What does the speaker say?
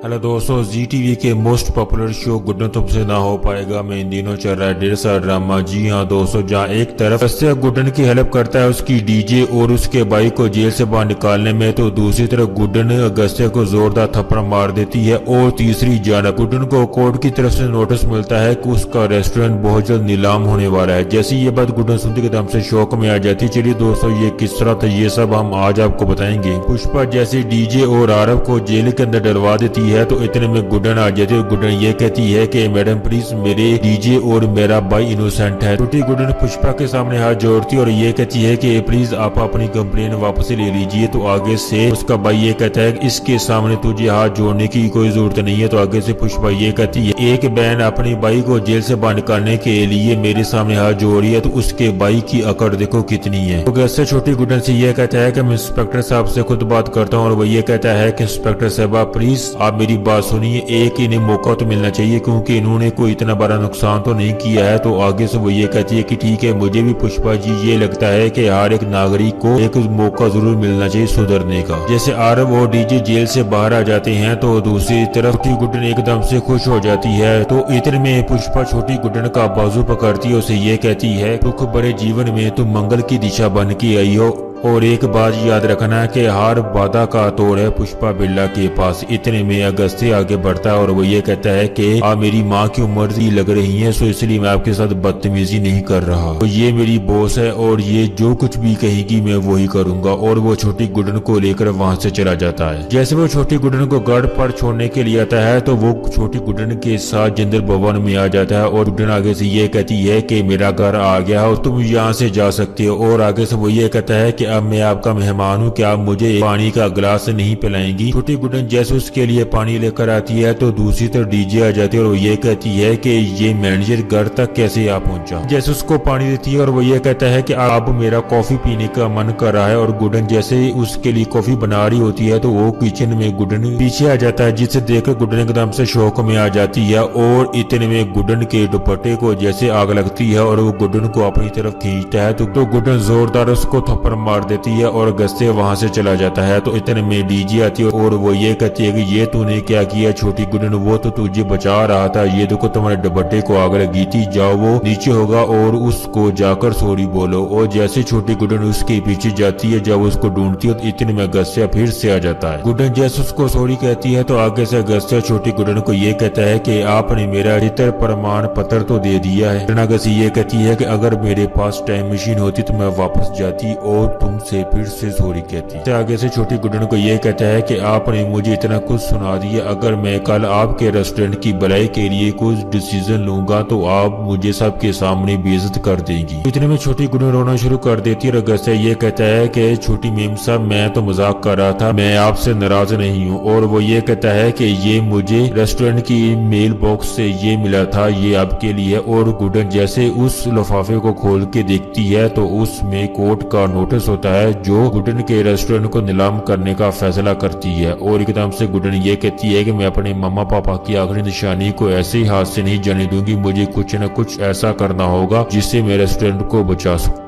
Hello दोस्तों, जी TV के most popular show Guddan तुमसे ना हो पाएगा में इन दिनों चल रहा है ढेर सारा ड्रामा। जी हाँ दोस्तों, जहाँ एक तरफ गस्तिया गुड्डन की हेल्प करता है उसकी डीजे और उसके भाई को जेल से बाहर निकालने में, तो दूसरी तरफ गुड्डन गस्तिया को जोरदार थप्पड़ मार देती है। और तीसरी जानब गुड्डन को कोर्ट की तरफ से नोटिस मिलता है कि उसका रेस्टोरेंट बहुत जल्द नीलाम होने वाला है। जैसे ये बात गुड्डन सुनते के दम से शौक में आ जाती है। चलिए दोस्तों, ये किस तरह था ये सब हम आज आपको बताएंगे। पुष्पा जैसे डीजे और आरव को जेल के अंदर डलवा देती है तो इतने में गुड्डन आ जाती है। गुड्डन ये कहती है कि मैडम प्लीज, मेरे डीजे और मेरा भाई इनोसेंट है। छोटी गुड्डन पुष्पा के सामने हाथ जोड़ती है और ये कहती है कि प्लीज आप अपनी कंप्लेन वापस ले लीजिए। तो आगे से उसका भाई ये कहता है कि इसके सामने तुझे हाथ जोड़ने की कोई जरूरत नहीं है। तो आगे से पुष्पा ये कहती है एक बहन अपने भाई को जेल से बाहर निकालने के लिए मेरे सामने हाथ जोड़ रही है तो उसके भाई की अकड़ देखो कितनी है। तो ऐसे छोटी गुड्डन से ये कहता है कि मैं इंस्पेक्टर साहब से खुद बात करता हूँ। और वो ये कहता है कि इंस्पेक्टर साहब प्लीज आप मेरी बात सुनिए, एक इन्हें मौका तो मिलना चाहिए क्योंकि इन्होंने कोई इतना बड़ा नुकसान तो नहीं किया है। तो आगे से वो ये कहती है कि ठीक है, मुझे भी पुष्पा जी ये लगता है कि हर एक नागरिक को एक मौका जरूर मिलना चाहिए सुधरने का। जैसे आरव और डीजे जेल से बाहर आ जाते हैं तो दूसरी तरफ छोटी गुड्डन एकदम से खुश हो जाती है। तो इतने में पुष्पा छोटी गुड्डन का बाजू पकड़ती है, उसे ये कहती है दुख भरे जीवन में तुम मंगल की दिशा बन के आई हो और एक बात याद रखना कि हर वादा का तोड़ है पुष्पा बिरला के पास। इतने में अगस्त्य आगे बढ़ता है और वो ये कहता है कि आप मेरी माँ की उम्र ही लग रही है, सो इसलिए मैं आपके साथ बदतमीजी नहीं कर रहा। तो ये मेरी बॉस है और ये जो कुछ भी कहेगी मैं वही करूंगा। और वो छोटी गुड्डन को लेकर वहां से चला जाता है। जैसे वो छोटी गुड्डन को गढ़ पर छोड़ने के लिए आता है तो वो छोटी गुड्डन के साथ जिंदल भवन में आ जाता है और गुड्डन आगे से ये कहती है कि मेरा घर आ गया और तुम यहाँ से जा सकते हो। और आगे से वो ये कहता है कि अब मैं आपका मेहमान हूँ, क्या आप मुझे पानी का गिलास नहीं पिलाएंगी। छोटी गुड्डन जैसे उसके लिए पानी लेकर आती है तो दूसरी तरफ डीजे आ जाती है और वो ये कहती है कि ये मैनेजर घर तक कैसे आ पहुंचा। जैसे उसको पानी देती है और वो ये कहता है कि अब मेरा कॉफी पीने का मन कर रहा है। और गुड्डन जैसे उसके लिए कॉफी बना रही होती है तो वो किचन में गुड्डन पीछे आ जाता है, जिसे देखकर गुड्डन एकदम से शौक में आ जाती है। और इतने में गुड्डन के दुपट्टे को जैसे आग लगती है और वो गुड्डन को अपनी तरफ खींचता है तो गुड्डन जोरदार उसको थप्पड़ मार देती है और गस्ते वहां से चला जाता है। तो इतने में डीजे आती है और वो ये कहती है कि ये तूने क्या किया छोटी गुड्डन, वो तो तुझे बचा रहा था, ये देखो तुम्हारे दुपट्टे को आग लगी थी, जाओ वो नीचे होगा और उसको जाकर सॉरी बोलो। और जैसे छोटी गुड्डन उसके पीछे जाती है, जब उसको ढूंढती है तो इतने में गस्तिया फिर से आ जाता है। गुड्डन जैसे उसको सॉरी कहती है तो आगे से गस्तिया छोटी गुड्डन को ये कहता है कि आपने मेरा चित्र प्रमाण पत्र तो दे दिया है। गुड्डन आगे से ये कहती है कि अगर मेरे पास टाइम मशीन होती तो मैं वापस जाती और तुमसे फिर से सॉरी कहती। आगे से छोटी गुड्डन को ये कहता है कि आपने मुझे इतना कुछ सुना दिया, अगर मैं कल आपके रेस्टोरेंट की भलाई के लिए कुछ डिसीजन लूंगा तो आप मुझे सबके सामने बेइज्जत कर देंगी। इतने में छोटी गुड्डन रोना शुरू कर देती है और अगस्त्य ये कहता है कि छोटी मेम साहब, मैं तो मजाक कर रहा था, मैं आपसे नाराज नहीं हूँ। और वो ये कहता है कि ये मुझे रेस्टोरेंट की मेल बॉक्स से ये मिला था, ये आपके लिए। और गुड्डन जैसे उस लिफाफे को खोल के देखती है तो उसमें कोर्ट का नोटिस होता है जो गुड्डन के रेस्टोरेंट को नीलाम करने का फैसला करती है। और एकदम से गुड्डन ये कहती है कि मैं अपने मम्मा पापा की आखिरी निशानी को ऐसे ही हाथ से नहीं जाने दूंगी, मुझे कुछ न कुछ ऐसा करना होगा जिससे मैं रेस्टोरेंट को बचा सकूं।